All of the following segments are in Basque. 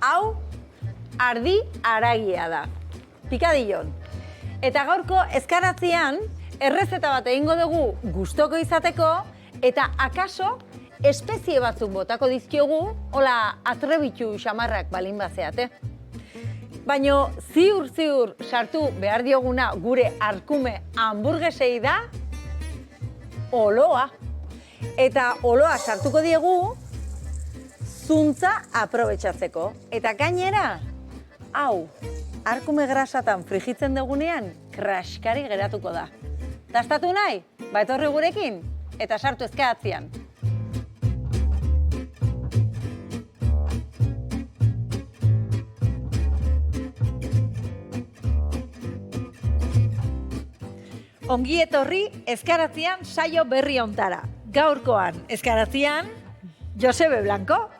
hau ardi haragia da, pikadillon. Eta gaurko eskaratzean, errezeta bat egingo dugu gustoko izateko, eta akaso espezie batzuk botako dizkiogu, hola atrebitu xamarrak balin bazeate. Baina ziur sartu behar dioguna gure arkume hamburguesei da oloa. Eta oloa sartuko diegu zuntza aprobetxatzeko. Eta gainera, hau, arkume grasatan frijitzen dugunean, kraskari geratuko da. Dastatu nahi? Ba etorri gurekin eta sartu eskaatzean. Ongi etorri eskaratzean saio berri hontara. Gaurkoan eskaratzean Josebe Blanco.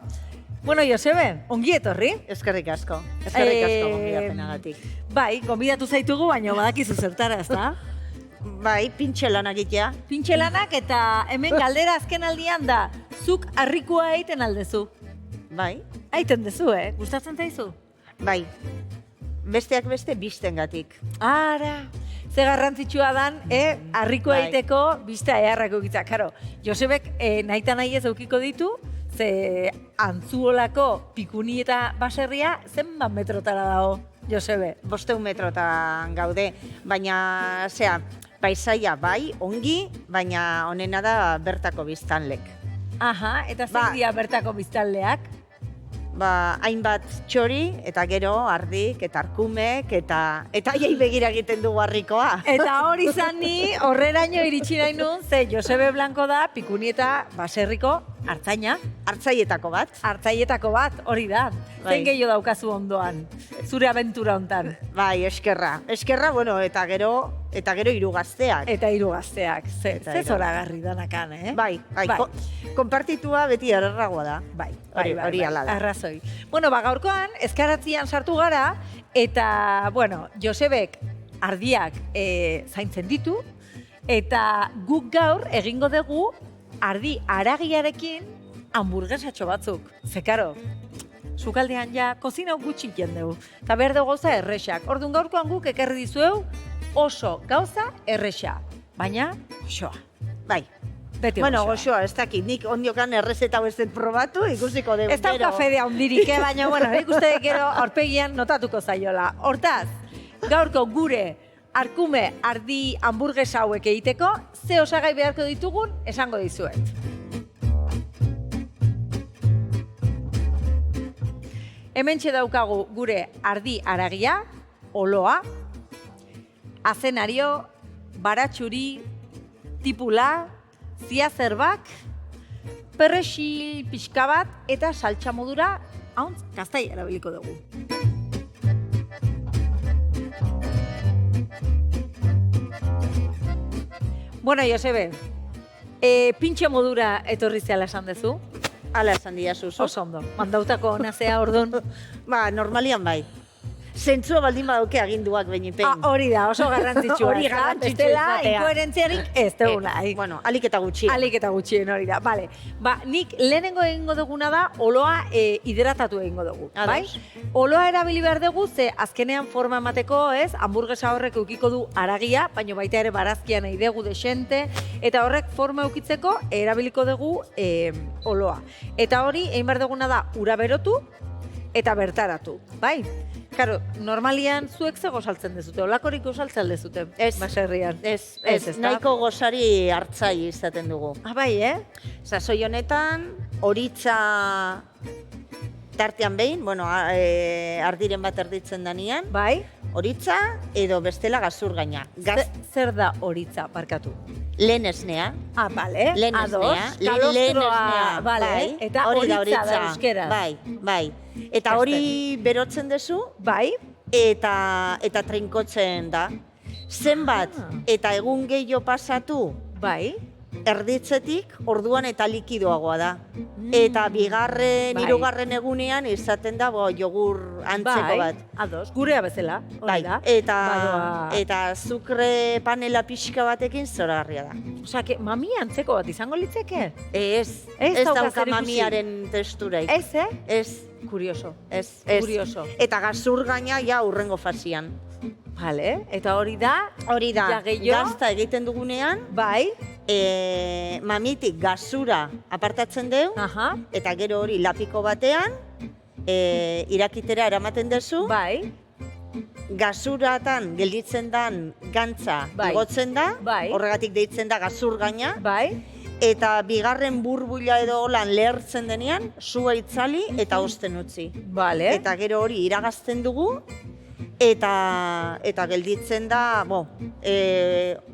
Bueno, Josebe, ongi etorri. Eskerrik asko. Eskerrik asko gonbidapenagatik. Bai, gonbidatu zaitugu, baina badakizu zertara, ezta? Bai, pintxelanak egitea. Pintxelanak eta hemen galdera azken aldian da, zuk harrikua egiten aldezu. Bai. Aiten dezu, Gustatzen zaizu? Bai. Besteak beste biztengatik. Ara, ze garrantzitsua dan, harrikoa Bai. egiteko bista eharrako egitzak. Karo, Josebek nahi ez eukiko ditu, ze antzuolako pikuni eta baserria zenbat metrotara dago, Josebe? 500 metrotan gaude, baina, paisaia bai, ongi, baina honena da bertako biztanlek. Aha, eta zein dira bertako biztanleak? Hainbat txori, eta gero, ardik, eta arkumek, eta jai begira egiten dugu harrikoa. Eta hori zani, horreraino iritsi nahi nun, ze Josebe Blanco da, pikuni eta baserriko artzaina. Hartzaietako bat. Hartzaietako bat, hori da. Bai. Zein gehiago daukazu ondoan, zure abentura hontan. Bai, eskerra. Eskerra, bueno, eta gero hiru gazteak. Eta hiru gazteak, ze zoragarri danakan, Bai. Konpartitua beti erragoa da. Bai, hori ala da. arrazoi. Bueno, gaurkoan, eskaratzean sartu gara, eta, bueno, Josebek ardiak zaintzen ditu, eta guk gaur egingo dugu ardi haragiarekin hamburguesatxo batzuk. Ze, karo, sukaldean ja, kozina gutxi jendeu. Eta behar dugu gauza errexak. Orduan gaurkoan guk ekarri dizueu oso gauza errexa. Baina, goxoa. Bai. Beti Bueno, goxoa, ez dakit, nik ondiokan errezeta hau ez dut probatu, ikusiko dugu. Ez dauka fedea hundirik, baina, bueno, nik uste gero aurpegian notatuko zaiola. Hortaz, gaurko gure arkume ardi hamburguesa hauek egiteko, ze osagai beharko ditugun esango dizuet. Hementxe daukagu gure ardi haragia, oloa, azenario, baratxuri, tipula, ziazerbak, perrexil pixka bat eta saltxa modura, hauntz, gaztai erabiliko dugu. Bueno, Josebe, pintxe modura etorri zehala esan dezu? Hala esan diazu. Oso ondo, mandautako nazea ordun. Normalian bai. Zentzua baldin badauke aginduak behin Hori da, oso garrantzitsua. Hori garrantzitsua Bestela, izatea. inkoherentziarik ez duguna. Bueno, alik eta gutxien. Alik eta gutxien hori da, bale. Nik lehenengo egingo duguna da, oloa hidratatu egingo dugu, bai? Oloa erabili behar dugu, ze azkenean forma emateko, hamburguesa horrek eukiko du haragia, baina baita ere barazkia nahi dugu desente, eta horrek forma eukitzeko erabiliko dugu oloa. Eta hori, egin behar duguna da, ura berotu eta bertaratu, bai? Karo, normalian zuek ze gozaltzen dezute, olakorik gozaltzen dezute, baserrian. Ez, nahiko gozari hartzai izaten dugu. Bai, Sasoi honetan, horitza tartean behin, bueno, ardiren bat erditzen danean, bai, horitza edo bestela gazurgaina. Zer da horitza, barkatu? Lehen esnea. Bale, Lehenesnea. kalostroa, bale, eta horitza da euskeraz. Bai. Eta hori berotzen dezu, Bai, eta trinkotzen da. Zenbat eta egun gehiago pasatu, bai, erditzetik orduan eta likidoagoa da. Eta bigarren, Bai. hirugarren egunean izaten da jogur antzeko bat. Ados, gurea bezala, hori da. Eta azukre panela pixka batekin zoragarria da. Osea, mami antzeko bat izango litzeke? Ez dauka dauka zerikusi. mamiaren texturaik. Ez, Ez. Kurioso. Ez. Kurioso. Eta gazur gaina ja urrengo fasian. Vale, eta hori da? Hori da, Ja, gehiago? gazta egiten dugunean, Bai. mamitik gazura apartatzen deu, Aha. eta gero hori lapiko batean, irakitera eramaten dezu, Bai. gazuratan gelditzen dan gantza Bai. igotzen da, Bai. horregatik deitzen da gazur gaina, Bai. eta bigarren burbuila edo holan lehertzen denean, sua itzali eta osten utzi. Vale. Eta gero hori iragazten dugu, eta gelditzen da,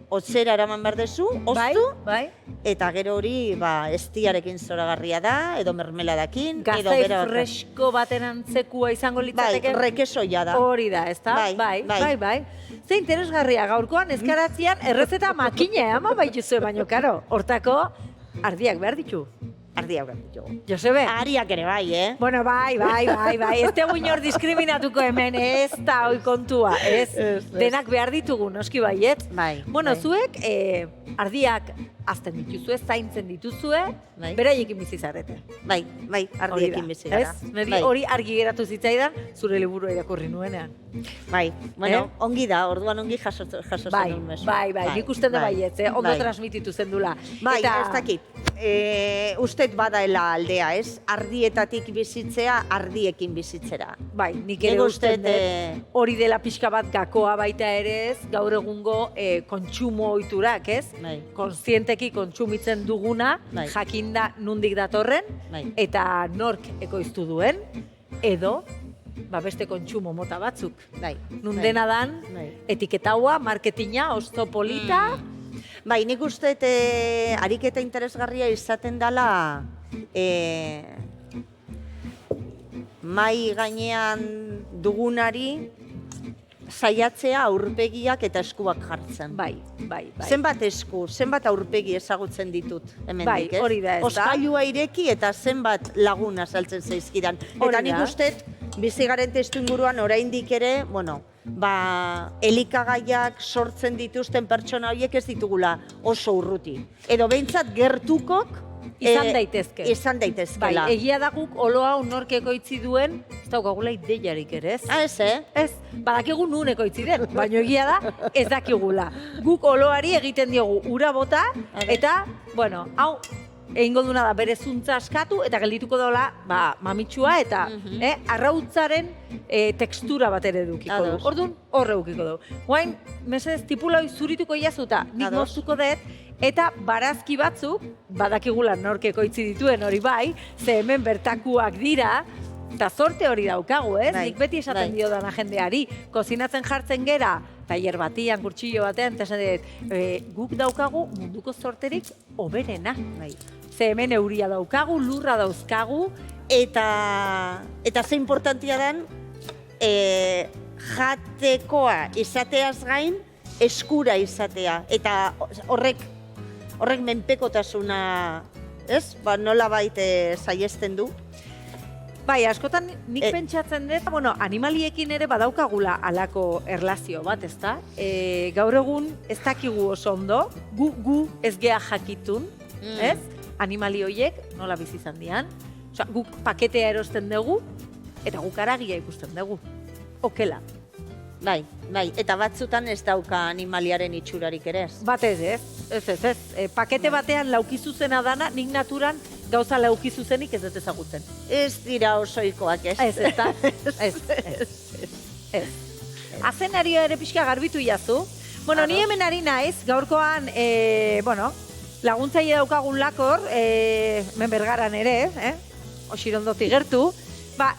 hotzera eraman behar dezu, oztu, Bai. eta gero hori eztiarekin zoragarria da, edo mermeladakin, edo Gaztai gero... fresko baten antzekua izango Bai, litzateke? rekesoia da. Hori da, ezta? Bai. Ze interesgarria gaurkoan eskaratzean errezeta makina ama baituzue, baino karo, hortako ardiak behar ditu. Ardiak behar ditugu. Josebe? Ariak ere bai, Bueno, bai. Ez dugu inor diskriminatuko hemen, ez da hoi kontua, ez? Denak behar ditugu, noski baiet. Bai. Bueno, bai. zuek ardiak azten dituzue, zaintzen dituzue, Bai. beraiekin bizi zarete. Bai, ardiekin bizi gara. Ez? Neri Bai. hori argi geratu zitzaidan, zure liburua irakurri nuenean. Bai, bueno, ongi da, orduan ongi jaso zenun mezu. Bai, nik uste da baietz, ondo bai. transmititu zen dula. Bai, ez dakit. Ustet badaela aldea, ez? Ardietatik bizitzea, ardiekin bizitzera. Bai, nik ere Nik uste uste, dut hori dela pixka bat gakoa baita ere ez, gaur egungo kontsumo ohiturak, ez? Bai. Kontzienteki kontsumitzen duguna, Bai. jakinda nundik datorren, Bai. eta nork ekoiztu duen, edo beste kontsumo mota batzuk. Bai. Nun dena dan, Bai. etiketaua, marketinga, osto polita, Bai, nik uste ariketa interesgarria izaten dela mai gainean dugunari saiatzea aurpegiak eta eskuak jartzen. bai. Zenbat esku, zenbat aurpegi ezagutzen ditut hemendik, Bai, ez? hori da, ez da? Oskailua ireki eta zenbat laguna saltzen zaizkidan. Hori Eta nik da. uste bizi garen testuinguruan oraindik ere, elikagaiak sortzen dituzten pertsona horiek ez ditugula oso urruti. Edo behintzat gertukok Izan daitezke. Izan Bai, daitezkela. egia da guk olo hau nork ekoitzi duen, ez daukagula ideiarik ere, ez? Ez, Ez, badakigu nun ekoitzi den, baina egia da ez dakigula. Guk oloari egiten diogu ura bota, eta, bueno, hau egingo duna da bere zuntza askatu, eta geldituko daula, mamitsua, eta arrautzaren tekstura bat ere edukiko du. Ados. Orduan, horre edukiko du. Guain, mesedez, tipula hori zurituko iazuta, nik Ados. moztuko dut, eta barazki batzuk, badakigula nork ekoitzi dituen hori bai, ze hemen bertakuak dira, eta zorte hori daukagu, ez? Bai, Nik beti esaten bai. diodan jendeari, kozinatzen jartzen gera, tailer batian, kurtsillo batean, eta esan dut, guk daukagu munduko zorterik oberena. Bai. Ze hemen euria daukagu, lurra dauzkagu, Eta ze importantia dan, jatekoa izateaz gain, eskura izatea. Eta horrek menpekotasuna, ez? Nola baite saiesten du. bai, askotan nik pentsatzen dut, animaliekin ere badaukagula halako erlazio bat, ezta? Gaur egun ez dakigu oso ondo, gu ez gea jakitun, ez? Animali horiek nola bizi izan dian. Osea, guk paketea erosten dugu, eta guk haragia ikusten dugu. Okela. Bai. Eta batzutan ez dauka animaliaren itxurarik ere ez. Batez, ez. Pakete batean laukizuzena dana, nik naturan gauza laukizuzenik ez dut ezagutzen. Ez dira osoikoak ez. Ez, ezta? Ez. Azenario ere pixka garbitu jazu. Bueno, ni hemen ari naiz, gaurkoan, laguntzaile daukagun lakor, hemen bergaran ere, Osirondotik gertu,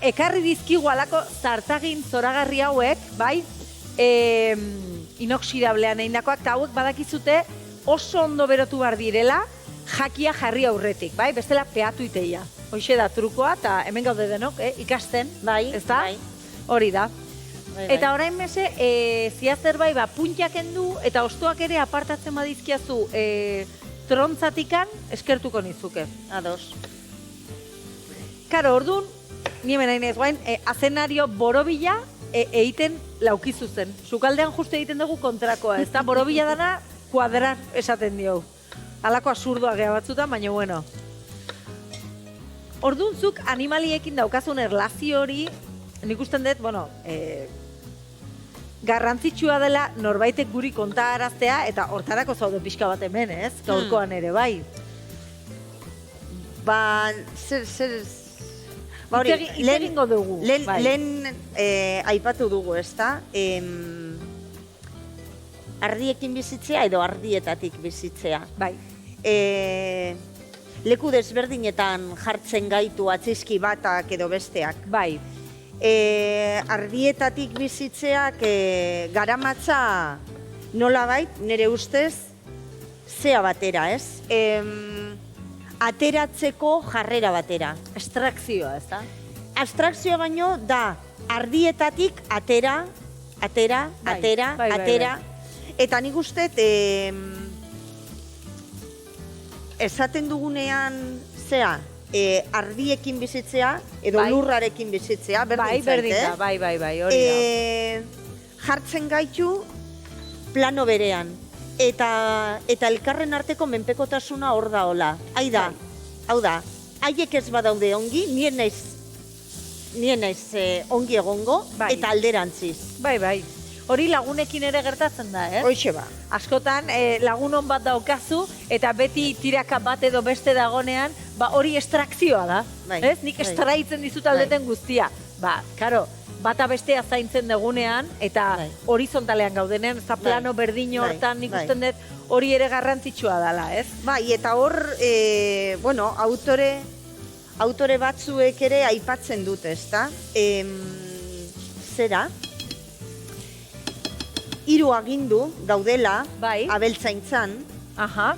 ekarri dizkigu alako zartagin zoragarri hauek, bai, inoxidablean egindakoak, eta hauek badakizute oso ondo berotu behar direla, jakia jarri aurretik, bai, bestela peatu iteia. Hoxe da trukoa, eta hemen gaude denok, ikasten, Bai, ezta? bai. Hori da. Bai. Eta orain mese, ziazer bai, puntiak endu, eta ostoak ere apartatzen badizkiazu trontzatikan eskertuko nizuke. Ados. Karo, orduan, ni hemen nahi naiz guain, azenario borobila egiten laukizu zen. Sukaldean justu egiten dugu kontrakoa, ez da? Borobila dana kuadrar esaten dio. Halako absurdoa geha batzutan, baina bueno. Orduan zuk animaliekin daukazun erlazio hori, nik usten dut, bueno, garrantzitsua dela norbaitek guri kontaraztea, eta hortarako zaude pixka bat hemen, ez? Gaurkoan ere, bai. Ba, ba hori, Hitz egingo dugu. Bai. Lehen aipatu dugu, ezta? Ardiekin bizitzea edo ardietatik bizitzea. Bai. Leku desberdinetan jartzen gaitu atzizki batak edo besteak. Bai. Ardietatik bizitzeak garamatza nolabait, nire ustez, zea batera, ez? Ateratzeko jarrera batera. Estrakzioa, ez da? Abstrakzioa baino da ardietatik atera, eta nik uste esaten dugunean zea, ardiekin bizitzea edo lurrarekin bizitzea, berdin zait, bai, hori da. Jartzen gaitu plano berean. Eta elkarren arteko menpekotasuna hor da hola. Hau da, haiek ez badaude ongi, nien naiz ongi egongo, eta alderantziz. Bai. Hori lagunekin ere gertatzen da, ez? Hoixe ba. Askotan lagunon bat daukazu, eta beti tiraka bat edo beste dagonean, ba hori estrakzioa da, ez? Nik estraitzen dizut aldeten guztia. Ba, karo, bata bestea zaintzen dugunean, eta horizontalean gaudenean, ez da plano berdin hortan nik usten dut hori ere garrantzitsua dela, ez? Bai, eta hor, bueno, autore batzuek ere aipatzen dute, ezta? Zera? 3 agindu daudela abeltzaintzan,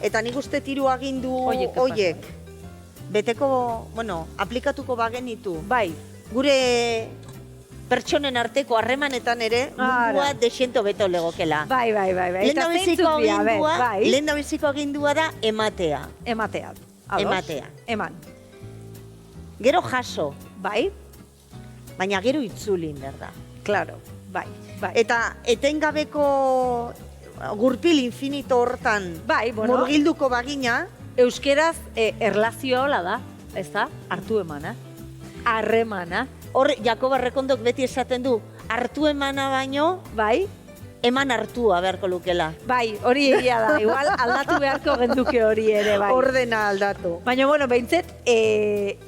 eta nik uste 3 agindu horiek beteko, bueno, aplikatuko bagenitu. Bai. Gure pertsonen arteko harremanetan ere mundua desiento beto legokela. Bai. Lehendabiziko agindua da ematea. Ematea. Eman. Gero jaso. Bai. Baina gero itzulin, berda. Claro, bai. Eta etengabeko gurpil infinito hortan murgilduko bagina. Euskeraz erlazioa hola da, ez da? Hartu emana. Harremana. Hor, Jakob Arrekondok beti esaten du, hartu emana baino, eman hartua beharko lukela. Bai, hori egia da, igual aldatu beharko genduke hori ere, bai. Ordena aldatu. Baina, bueno, behintzet,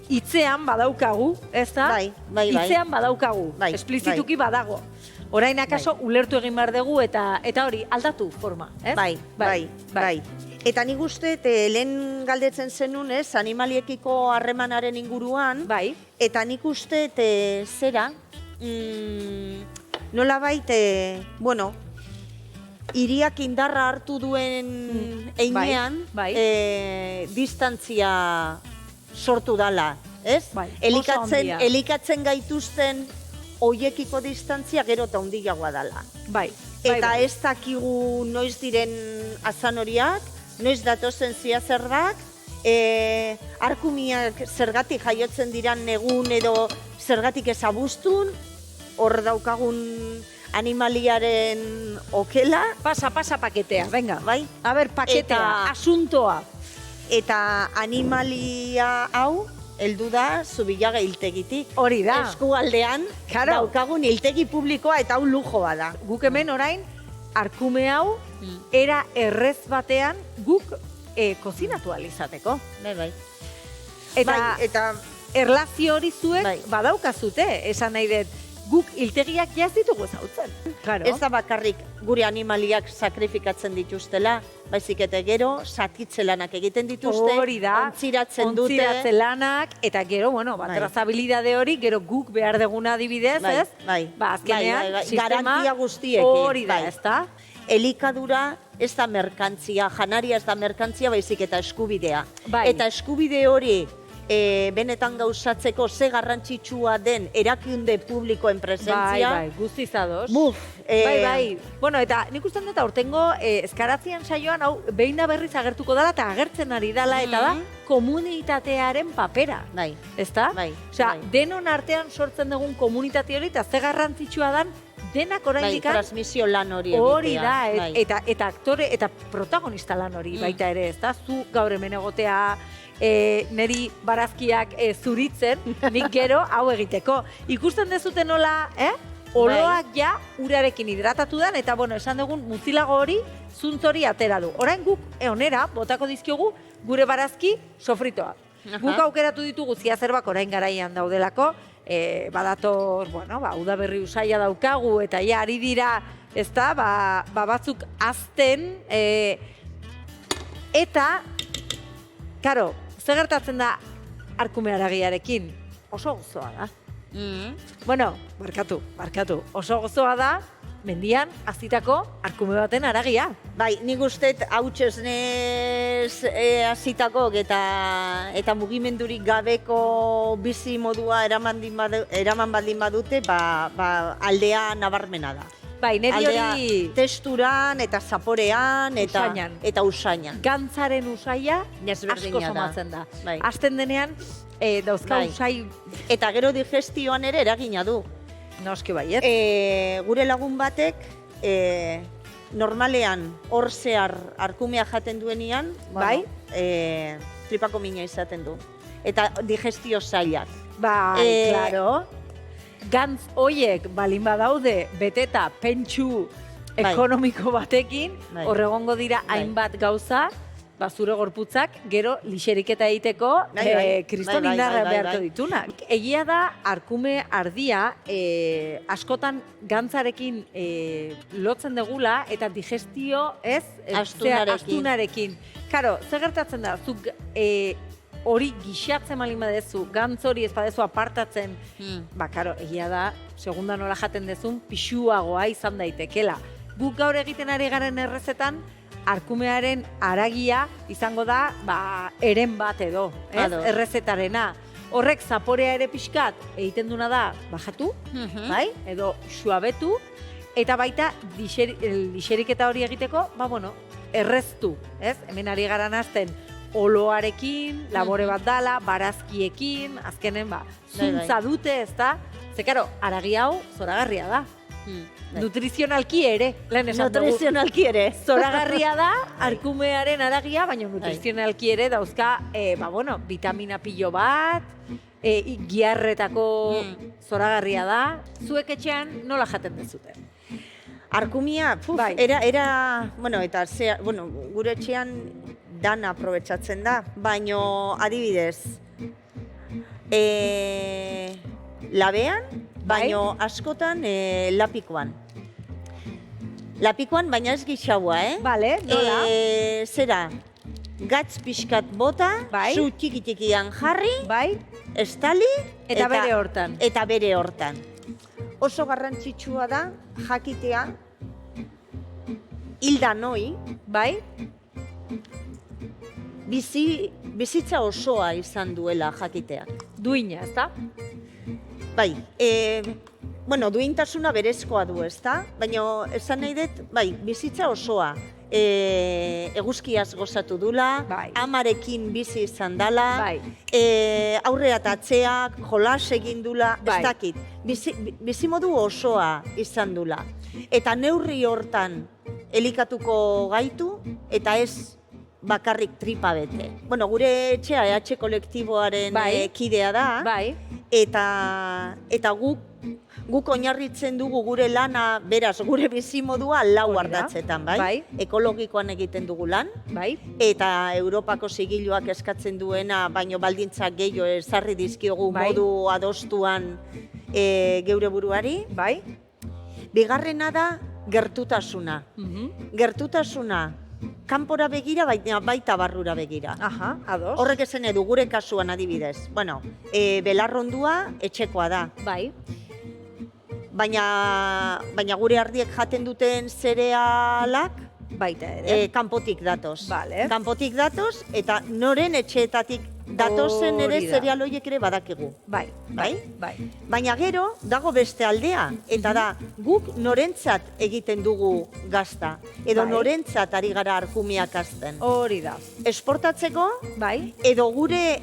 hitzean badaukagu, ez da? Bai. Hitzean badaukagu, esplizituki badago. Orain akaso ulertu egin behar dugu eta hori aldatu forma, ez? Bai. Eta nik uste, lehen galdetzen zenun, ez, animaliekiko harremanaren inguruan, eta nik uste, zera, nolabait, bueno, hiriak indarra hartu duen einean, distantzia sortu dala, ez? Elikatzen gaituzten hoiekiko distantzia gero eta handiagoa dala. Eta ez dakigu noiz diren azan horiak, noiz datozen ziazerbak, arkumiak zergatik jaiotzen diran negun edo zergatik ezabustun, hor daukagun animaliaren okela. Pasa paketea, venga. Bai? A ber, paketea, asuntoa. Eta animalia hau, heldu da Zubillaga hiltegitik. Hori da. Eskualdean daukagun hiltegi publikoa eta hau lujoa da. Guk hemen orain, arkume hau, era errez batean guk kozinatu alizateko. Bai. Eta erlazio hori zuek badaukazute, esan nahi dut, guk hiltegiak jaz ditugu ezautzen. Ez da bakarrik gure animaliak sakrifikatzen dituztela, baizik eta gero satitzelanak egiten dituzte, ontziratzen dute. Ontziratzen lanak, eta gero, bueno, trazabilidade hori, gero guk behar deguna adibidez, ez? Azkenean, garantia guztiekin. Hori da, ez da? Elikadura ez da merkantzia, janaria ez da merkantzia, baizik eta eskubidea. Eta eskubide hori benetan gauzatzeko ze garrantzitsua den erakunde publikoen presentzia. Bai, guztiz ados. Buf, Bai. Bueno, eta nik uste dut aurtengo eskaratzean saioan hau behin da berriz agertuko dela eta agertzen ari dela eta da komunitatearen papera. Bai. Ezta? Bai, Osea, bai. denon artean sortzen dugun komunitate hori eta ze garrantzitsua dan denak Bai, oraindik transmisio lan hori egitea. hori da, bai. eta aktore eta protagonista lan hori baita ere, ezta? Zu gaur hemen egotea, neri barazkiak zuritzen, nik gero hau egiteko. Ikusten dezuten nola, oloak ja urarekin hidratatu dan, eta bueno, esan dugun mutzilago hori, zuntz hori atera du. Orain guk onera botako dizkiogu gure barazki sofritoa. Guk aukeratu ditugu ziazerbak orain garaian daudelako, badator, bueno, udaberri usaia daukagu, eta ja ari dira, ezta, batzuk azten, eta, karo, zer gertatzen da arkume haragiarekin? Oso gozoa da. Bueno, barkatu, oso gozoa da, mendian hazitako arkume baten haragia. Bai, nik uste hautsesnez hazitakok eta mugimendurik gabeko bizi modua eraman baldin badute, aldea nabarmena da. Bai, neri Aldea hori testuran eta zaporean Usainan. eta usainan. gantzaren usaia Desberdina asko da. somatzen da. Bai. Hasten denean, dauzka Bai. usai Eta gero digestioan ere eragina du. noski baiet. Gure lagun batek, normalean hor zehar arkumea jaten duenian, Bai. tripako mina izaten du. Eta digestio zailak. Bai, claro. Gantz hoiek balin badaude beteta pentsu Bai. ekonomiko batekin, Bai. horregongo dira Bai. hainbat gauza, zure gorputzak gero lixeriketa egiteko kriston indarra beharko ditunak. Egia da, arkume ardia askotan gantzarekin lotzen degula eta digestio astunarekin. Karo, zer gertatzen da, zuk hori gixatzen malin badezu, gantz hori ez badezu apartatzen, karo, egia da, segunda nola jaten dezun, pixuagoa izan daitekela. Guk gaur egiten ari garen errezetan, arkumearen haragia izango da, eren bat edo, errezetarena. Horrek zaporea ere pixkat egiten duna da, bajatu, bai, edo suabetu, eta baita lixeriketa hori egiteko, erreztu, ez? Hemen ari gara nazten oloarekin, labore bat dala, barazkiekin, azkenen, zuntza dute, ez da? Ze, karo, haragi hau zoragarria da. Nutrizionalki ere, lehen esan dugu. Nutrizionalki ere. Zoragarria da, arkumearen haragia, baina nutrizionalki ere dauzka, vitamina pilo bat, giarretako zoragarria da. Zuek etxean nola jaten dezuten? Arkumia, gure etxean dana aprobetxatzen da, baino adibidez, labean, baino askotan lapikoan. Lapikoan, baina ez gixaua, Bale, nola? Zera, gatz pixkat bota, zu txiki-txikian jarri, estali, eta bere hortan. Eta bere hortan. Oso garrantzitsua da, jakitea, hilda noi, bizitza osoa izan duela jakiteak. Duina, ezta? Bai, duintasuna berezkoa du, ezta? Baina esan nahi dut, bizitza osoa eguzkiaz gozatu dula, amarekin bizi izan dala, aurrea eta atzeak, jolas egin dula, ez dakit. Bizimodu osoa izan dula. Eta neurri hortan elikatuko gaitu, eta ez bakarrik tripa bete. Gure etxea EH kolektiboaren kidea da, eta guk oinarritzen dugu gure lana, beraz, gure bizimodua lau ardatzetan, ekologikoan egiten dugu lan, eta Europako zigiluak eskatzen duena, baino baldintzak gehiago ezarri dizkiogu modu adostuan geure buruari. Bigarrena da gertutasuna. Gertutasuna, kanpora begira, baita barrura begira. Ados. Horrek esan edu, gure kasuan adibidez. Belarrondua etxekoa da. Baina gure ardiek jaten duten zerealak, baita ere. Kanpotik datoz. Vale. Kanpotik datoz, eta noren etxeetatik datozen ere Hori da. zereal horiek ere badakigu. Bai, bai. Baina gero, dago beste aldea, eta da, guk norentzat egiten dugu gazta, edo Bai. norentzat ari gara arkumiak azten. Hori da. Esportatzeko, Bai, edo gure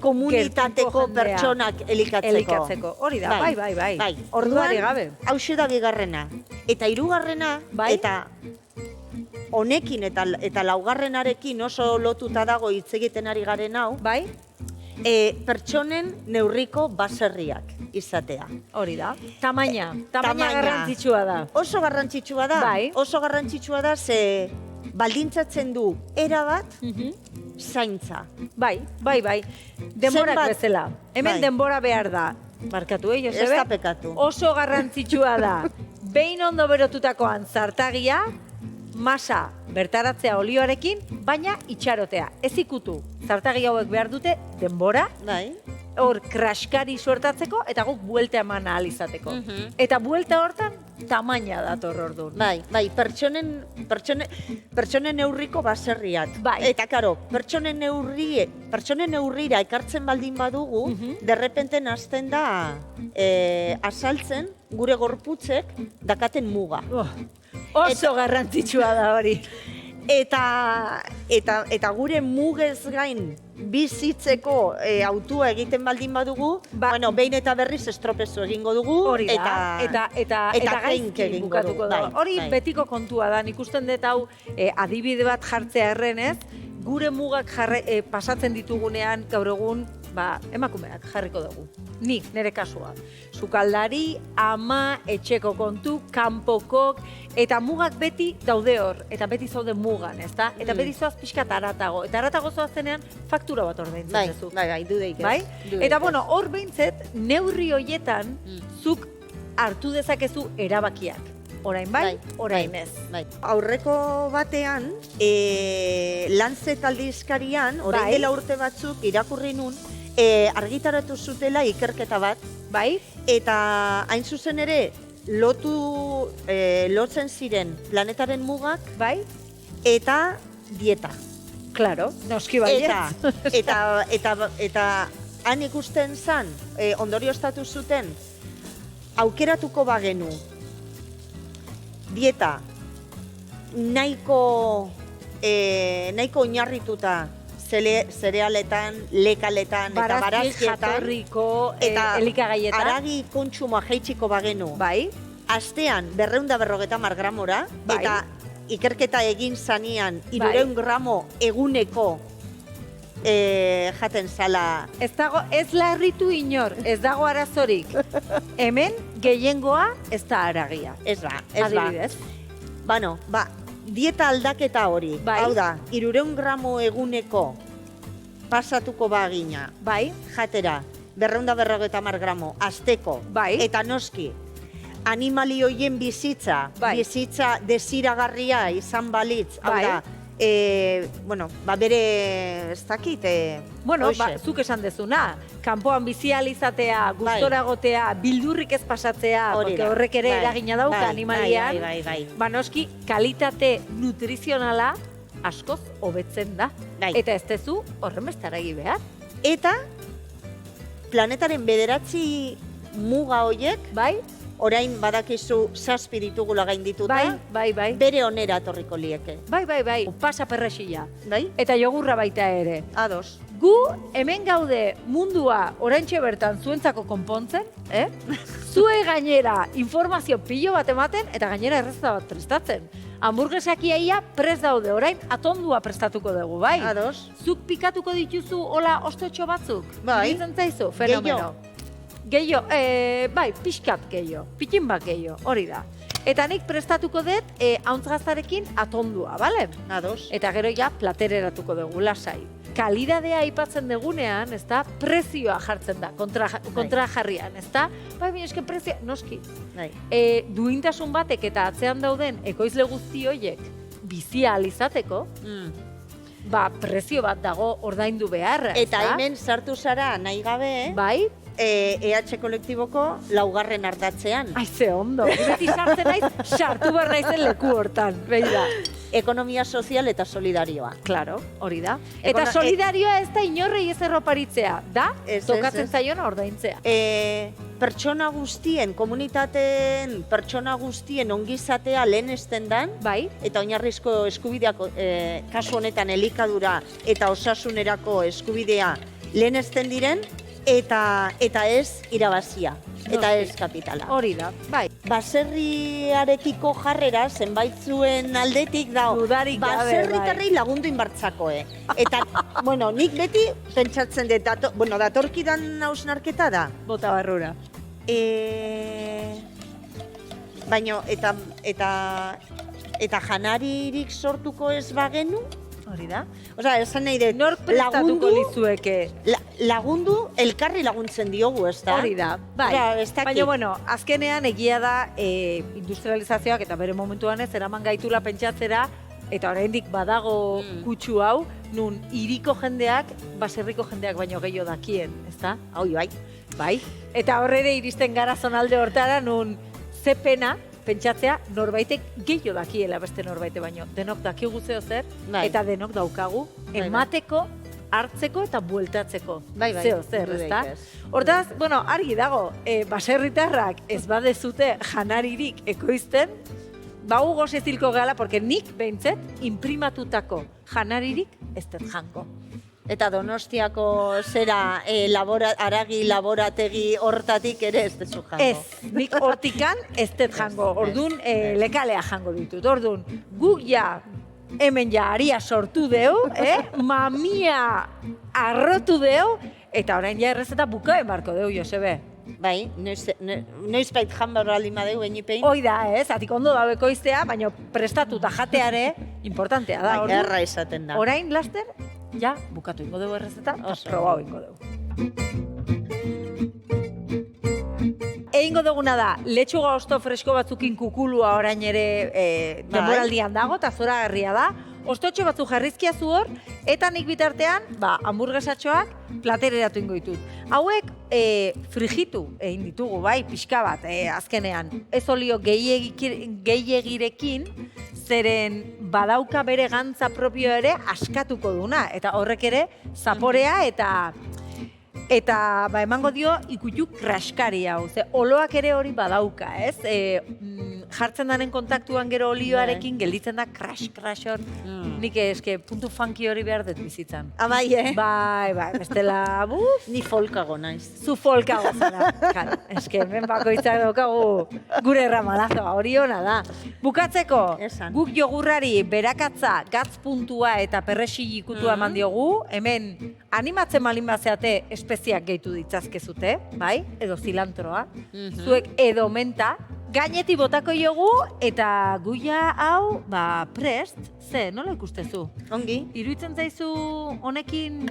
komunitateko Gertuko jendea. pertsonak elikatzeko. elikatzeko. Hori da, bai. Orduari gabe. Hauxe da bigarrena. Eta hirugarrena, Bai. eta honekin eta laugarrenarekin oso lotuta dago hitz egiten ari garen hau, Bai, pertsonen neurriko baserriak izatea. hori da. Tamaina Tamaina. garrantzitsua da. Oso garrantzitsua da. Bai. Oso garrantzitsua da ze baldintzatzen du erabat Mhm. zaintza. Bai. Denborak Zenbat- bezala. Hemen Bai. denbora behar da. Barkatu, Josebe? Ez da pekatu. Oso garrantzitsua da. Behin ondo berotutakoan zartagia, masa bertaratzea olioarekin, baina itxarotea. Ez ikutu. Zartagi hauek behar dute denbora, Bai. hor kraskari suertatzeko, eta guk buelta eman ahal izateko. Mhm. Eta buelta hortan, tamaina dator ordun. Bai, pertsonen neurriko baserriat. Bai. Eta karo, pertsonen neurrira ekartzen baldin badugu, derrepenten hasten da azaltzen gure gorputzek dakaten muga. Oso garrantzitsua da hori. Eta gure mugez gain bizitzeko autua egiten baldin badugu, bueno, behin eta berriz estropezu egingo dugu, Hori da, eta trenk gaizki egingo bukatuko dugu. da. Hori bai. betiko kontua da, nik usten dut hau adibide bat jartzea errenez, gure mugak pasatzen ditugunean gaur egun, emakumeak jarriko dugu. Nik, nire kasua. Sukaldari, ama, etxeko kontu, kanpokok, eta mugak beti daude hor, eta beti zaude mugan, ezta? Eta beti zoaz pixkat aratago. Eta aratago zoazenean faktura bat ordaintzen duzu. Bai, dudeik ez. Bai? Dudeik Eta ez. bueno, hor behintzet, neurri hoietan, zuk hartu dezakezu erabakiak. Orain bai, orain ez. Bai. Aurreko batean, Lancet aldizkarian, orain Bai. dela urte batzuk irakurri nun, argitaratu zutela ikerketa bat, Bai? eta hain zuzen ere, lotzen ziren planetaren mugak Bai? eta dieta. Claro, noski baietz. Eta han ikusten zan, ondorioztatu zuten, aukeratuko bagenu, dieta nahiko oinarrituta zerealetan, lekaletan eta Barazki barazkietan, jatorriko eta elikagaietan. haragi kontsumoa jaitsiko bagenu. Bai? Astean 250 gramora, Bai. eta ikerketa egin zanian 300 gramo eguneko jaten zala. Ez larritu inor, ez dago arazorik. Hemen gehiengoa ez da haragia. Ez ba. Adibidez. Bueno, dieta aldaketa hori. Bai. Hau da, 300 gramo eguneko pasatuko bagina. Bai? Jatera, 250 gramo, asteko. Bai. Eta noski, animali hoien bizitza desiragarria izan balitz. Hau Bai. da, bere, ez dakit, Bueno, hoxe. zuk esan dezuna, kanpoan bizializatea, gustora gotea, bildurrik ez pasatzea, Hori porque da. horrek ere Bai, eragina dauka bai, animalian, bai. Noski, kalitate nutrizionala askoz hobetzen da. Bai. Eta ez dezu horren beste aragi behar. Eta planetaren 9 muga hoiek, Bai? orain badakizu 7 ditugula gaindituta, Bai. bere onera etorriko lieke. Bai. Pasa perrexila. Bai? Eta jogurra baita ere. Ados. Gu hemen gaude mundua oraintxe bertan zuentzako konpontzen, Zue gainera informazio pilo bat ematen eta gainera errezeta bat prestatzen. Hamburguesaki ia prest daude, orain atondua prestatuko dugu, bai? Ados. Zuk pikatuko dituzu hola ostotxo batzuk? Bai. Iruditzen zaizu, fenomeno. Gehiago, bai, pixkat gehiago, pikin bat gehiago, hori da. Eta nik prestatuko dut hauntz gaztarekin atondua, bale? Ados. Eta gero ja platereratuko dugu, lasai. Kalidadea aipatzen dugunean, ezta, prezioa jartzen da, kontra jarrian, ezta? Bai, eske prezioa, noski. Bai. Duintasun batek eta atzean dauden ekoizle guzti horiek bizia alizateko, prezio bat dago ordaindu beharra, Eta ezta? hemen sartu zara nahi gabe, Bai? EH kolektiboko 4. ardatzean. Ai, ze ondo. Beti sartzen naiz, sartu behar naizen leku hortan. Begira. ekonomia sozial eta solidarioa. Claro, hori da. Eta solidarioa ez da inorrei ez erroparitzea, da tokatzen zaiona ordaintzea. Pertsona guztien, komunitateen pertsona guztien ongizatea lehenesten dan, bai, eta oinarrizko eskubideak, kasu honetan elikadura eta osasunerako eskubidea lehenesten diren, eta ez irabazia, eta ez kapitala. Hori da, bai. Baserriarekiko jarrera zenbaitzuen aldetik da, baserritarrei lagundu inbartzakoe. Eta, bueno, nik beti pentsatzen dut, datorkidan hausnarketa da. Bota barrura. Baina, eta janaririk sortuko ez bagenu, hori da. Osea, esan nahi dut, nork prestatuko lizueke. Lagundu, elkarri laguntzen diogu, ez da? Hori da, bai. Baina, bueno, azkenean egia da industrializazioak eta bere momentuan ez, eraman gaitula pentsatzera, eta oraindik badago kutsu hau, nun hiriko jendeak, baserriko jendeak baino gehiago dakien, ez da? Hoi, bai. Bai. Eta horre iristen gara zonalde hortara, nun ze pena, pentsatzea, norbaitek gehiago dakiela beste norbaite baino. Denok dakigu zeo zer, eta denok daukagu, emateko, hartzeko eta bueltatzeko. Zeo zer, ez da? Hortaz, bueno, argi dago, baserritarrak ez badezute janaririk ekoizten, bau gozezilko gala, porque nik behintzet, imprimatutako janaririk ez dut jango. Eta Donostiako zera haragi laborategi hortatik ere ez dezu jango. Ez, nik hortikan ez dut jango. Orduan, lekalea jango ditut. Orduan, guk ja, hemen ja aria sortu deu, mamia arrotu deu, eta orain ja errezeta bukaen barko deu, Josebe. Bai, noiz bait jan behar aldi madeu, enipein. Hoi da, atik ondo daueko iztea, baina prestatuta jateare, importantea da. Bai, erra esaten da. Orain, laster, ja, bukatu ingo dugu errezeta, probau ingo dugu. Egingo duguna da, letxuga osto fresko batzukin kukulua orain ere denboraldian dago, eta zora garria da. Ostotxo batzuk jarrizkia zu hor, eta nik bitartean, hamburguesatxoak platereratu ingo ditut. Hauek frigitu egin ditugu, bai, pixka bat, azkenean. Ez olio gehiagirekin, zeren badauka bere gantza propio ere askatuko duna, eta horrek ere zaporea eta emango dio ikutu kraskari hau. Oloak ere hori badauka, ez? Jartzen daren kontaktuan gero olioarekin gelditzen da crash hor. Nik eske puntu funky hori behar dut bizitzan. Bai, Bai, bestela, ni folkago naiz. Zu folkago zara. Eske, hemen bakoitzak daukagu gure ramalazoa, hori ona da. Bukatzeko, guk jogurrari berakatza, gatz puntua eta perrexi ikutua eman diogu, hemen animatzen malin bazeate espeziak gehitu ditzazkezute, bai? Edo zilantroa. Zuek edo menta, gaineti botako jogu, eta guia hau, prest, nola ikustezu? Ongi. Iruditzen zaizu honekin,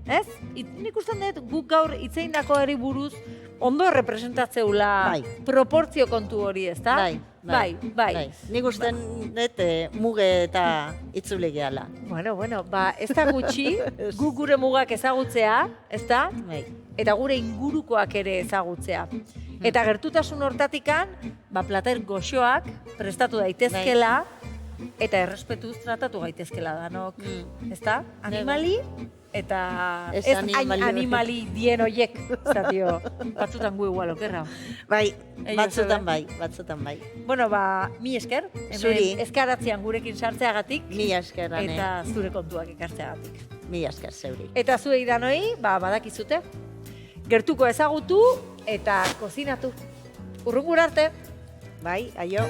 ez? Nik usten dut guk gaur itzeindako eri buruz ondo representatzeula proportzio kontu hori, ez da? Bai. Nik usten dut muge eta itzule gehala. Bueno, ez da gutxi, guk gure mugak ezagutzea, ez da? Eta gure ingurukoak ere ezagutzea. Eta gertutasun hortatikan, plater goxoak prestatu daitezkela, eta errespetuz tratatu gaitezkela danok, ezta? Animali, eta ez animali dien oiek, zatio, batzutan gu igual okerra. Bai, batzutan bai. Bueno, mi esker, hemen eskaratzean gurekin sartzeagatik, mi esker, eta zure kontuak ekartzeagatik. Mi esker, zeuri. Eta zuei danoi, badakizute, gertuko ezagutu eta kozinatu. Urrungur arte. Bai, aio.